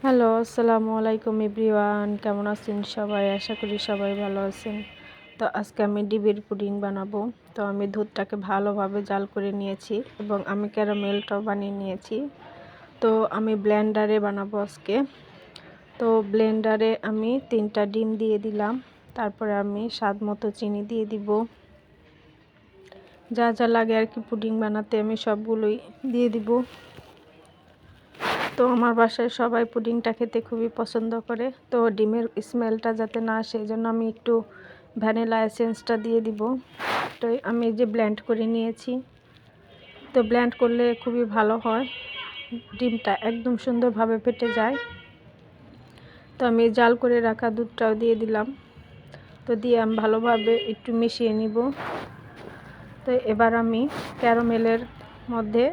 Hello, আসসালামু আলাইকুম everyone. কেমন আছেন সবাই? আশা করি সবাই ভালো আছেন। তো আজকে আমি ডিমের পুডিং বানাবো। তো আমি দুধটাকে ভালোভাবে জাল করে নিয়েছি এবং আমি ক্যারামেলটাও বানিয়ে নিয়েছি। তো আমি ব্লেন্ডারে বানাবো আজকে। তো ব্লেন্ডারে আমি 3টা ডিম দিয়ে দিলাম। তারপরে আমি স্বাদ মতো চিনি দিয়ে দিব। যা যা লাগে আর কি পুডিং বানাতে আমি সবগুলোই দিয়ে দিব। তো আমার বাসায় সবাই পুডিংটা খেতে খুবই পছন্দ করে। তো ডিমের স্মেলটা যাতে না আসে এজন্য আমি একটু ভ্যানিলা এসেন্সটা দিয়ে দিব। তো আমি যে ব্লেন্ড করে নিয়েছি, তো ব্লেন্ড করলে খুবই ভালো হয়, ডিমটা একদম সুন্দরভাবে ফেটে যায়। তো আমি জাল করে রাখা দুধটাও দিয়ে দিলাম। তো দিয়ে আমি ভালোভাবে একটু মিশিয়ে নিব। তো এবার আমি ক্যারামেলের মধ্যে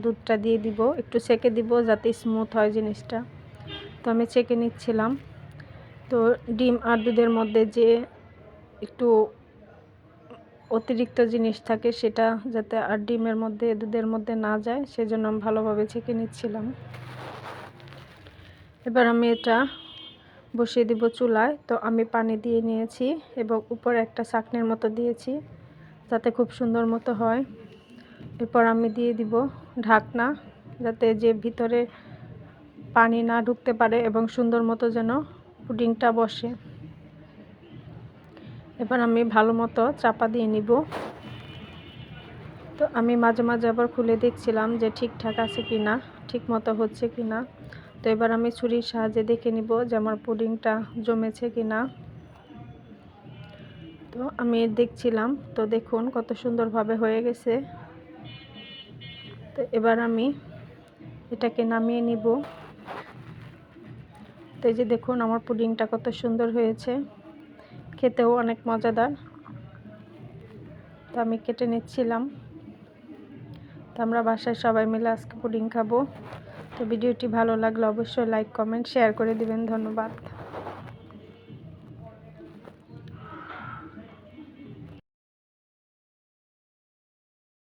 দুধটা দিয়ে দিব, একটু সেকে দিব যাতে স্মুথ হয় জিনিসটা। তো আমি ছেঁকে নিচ্ছিলাম। তো ডিম আর দুধের মধ্যে যে একটু অতিরিক্ত জিনিস থাকে সেটা যাতে আর ডিমের মধ্যে দুধের মধ্যে না যায় সেজন্য আমি ভালোভাবে ছেঁকে নিচ্ছিলাম। এবার আমি এটা বসিয়ে দিব চুলায়। তো আমি পানি দিয়ে নিয়েছি এবং উপরে একটা ছাঁকনির মতো দিয়েছি যাতে খুব সুন্দর মতো হয়। এরপর আমি দিয়ে দিব ঢাকনা, যাতে যে ভিতরে পানি না ঢুকতে পারে এবং সুন্দর মতো যেন পুডিংটা বসে। এবার আমি ভালো মতো চাপা দিয়ে নিব। তো আমি মাঝে মাঝে আবার খুলে দেখছিলাম যে ঠিকঠাক আছে কি না, ঠিক মতো হচ্ছে কি না। তো এবার আমি ছুরির সাহায্যে দেখে নিব যে আমার পুডিংটা জমেছে কি না। তো আমি দেখছিলাম, তো দেখুন কত সুন্দরভাবে হয়ে গেছে। তো এবার আমি এটাকে নামিয়ে নিব। তো এই যে দেখুন আমার পুডিংটা কত সুন্দর হয়েছে, খেতেও অনেক মজাদার। তো আমি কেটে নিচ্ছিলাম। তো আমরা বাসায় সবাই মিলে আজকে পুডিং খাবো। তো ভিডিওটি ভালো লাগলে অবশ্যই লাইক, কমেন্ট, শেয়ার করে দিবেন। ধন্যবাদ।